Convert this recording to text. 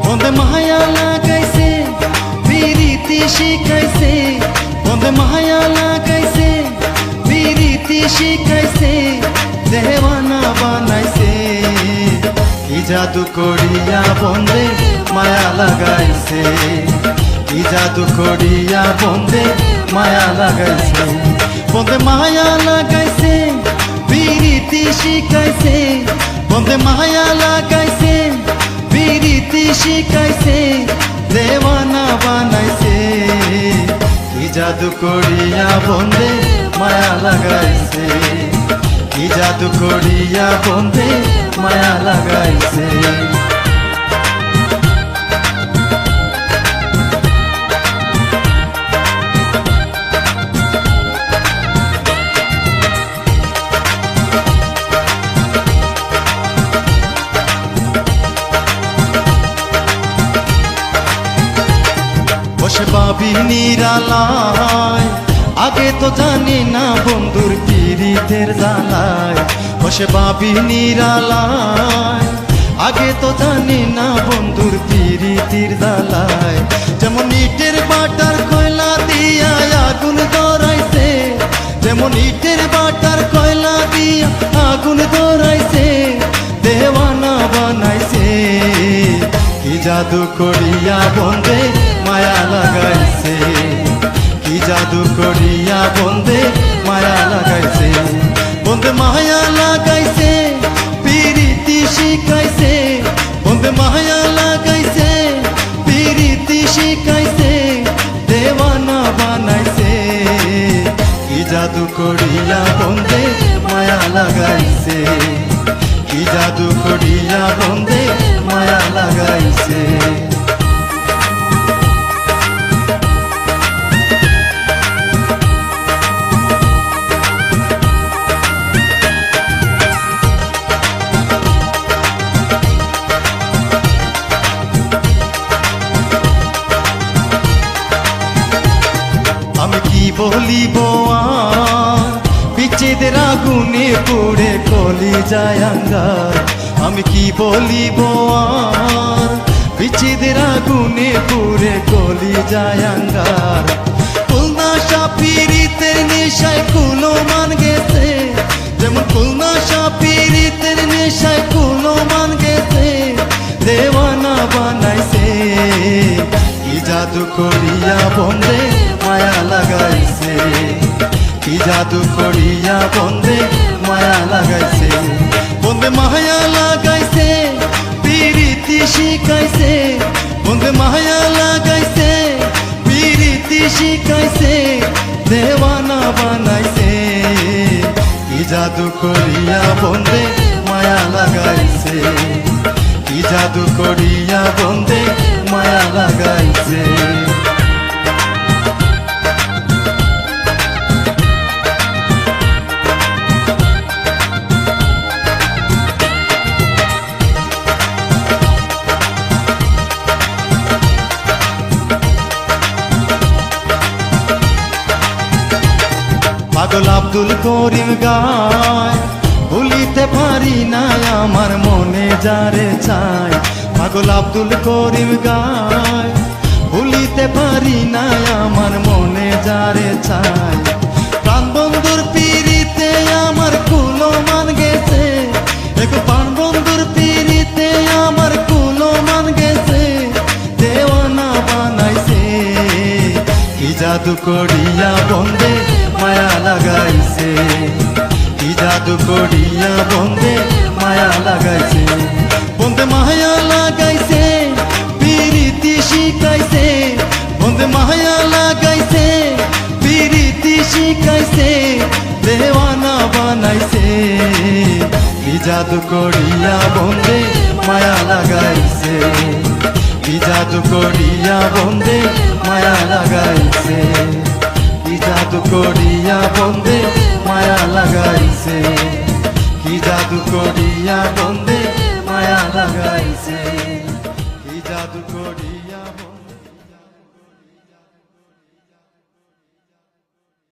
বন্ধে মায়া লাগাইছে পিরিতি শিখাইছে বন্ধে মায়া লাগাইছে পিরিতি শিখাইছে দেওয়ানা বানাইছে কি জাদু করিয়া বন্ধে মায়া লাগাইছে কি জাদু করিয়া বন্ধে মায়া লাগাইছে বন্ধে মায়া লাগাইছে পিরিতি শিখাইছে বন্ধে মায়া লাগাইছে পিরিতি শিখাইছে দেওয়ানা বানাইছে কি জাদু করিয়া বন্ধে মায়া লাগাইছে কি জাদু করিয়া বন্ধে মায়া লাগাইছে বসে পাবি নিরালায় আগে তো জানি না বন্ধুর পিরিতের জ্বালায় বসে পাবি নিরালায় আগে তো জানি না বন্ধুর পিরিতির জ্বালায় যেমন ইটের বাটার কয়লা দিয়া আগুন ধরাইছে যেমন ইটের বাটার কয়লা দিয়া আগুন ধরাইছে দেওয়ানা বানাইছে কি জাদু করিয়া বন্ধে মায়া লাগাইছে কি জাদু করিয়া বন্ধে মায়া লাগাইছে বন্ধে মায়া লাগাইছে পিরিতি শিখাইছে বন্ধে মায়া লাগাইছে পিরিতি শিখাইছে দেওয়ানা বানাইছে কি জাদু করিয়া বন্ধে মায়া লাগাইছে কি জাদু করিয়া বন্ধে মায়া লাগাইছে আমি কি বলিব আর বিচ্ছেদের আগুনে পড়ে কলি যায় আঙ্গার আমি কি বলিব আর বিচ্ছেদের আগুনে পড়ে কলি যায় আঙ্গার কুলনাশা পিরিতের নেশায় কুলো মান গেছে যেমন কুলনাশা পিরিতের নেশায় কুলো মান গেছে দেওয়ানা বানাইছে কি জাদু করিয়া বন্ধে মায়া লাগাইছে কি জাদু করিয়া বন্ধে মায়া লাগাইছে বন্ধে মায়া লাগাইছে পিরিতি শিখাইছে বন্ধে মায়া লাগাইছে পিরিতি শিখাইছে দেওয়ানা বানাইছে কি জাদু করিয়া বন্ধে মায়া লাগাইছে কি জাদু করিয়া বন্ধে মায়া লাগাইছে পাগল আব্দুল করিম গায় ভুলিতে পারি না আমার মনে যারে চাই পাগল আব্দুল করিম গায় ভুলিতে পারি না আমার মনে যারে চাই প্রাণ বন্ধুর পিরিতে আমার কুলো মান গেছে দেখো প্রাণ বন্ধুর পিরিতে আমার কুলো মান গেছে দেওয়ানা বানাইছে কি জাদু করিয়া বন্ধে মায়া লাগাইছে কি জাদু করিয়া বন্ধে মায়া লাগাইছে বন্ধে মায়া লাগাইছে পিরিতি শিখাইছে বন্ধে মায়া লাগাইছে পিরিতি শিখাইছে দেওয়ানা বানাইছে কি জাদু করিয়া বন্ধে মায়া লাগাইছে কি জাদু করিয়া বন্ধে মায়া লাগাইছে কি জাদু করিয়া বন্ধে মায়া লাগাইছে কি জাদু করিয়া বন্ধে মায়া লাগাইছে।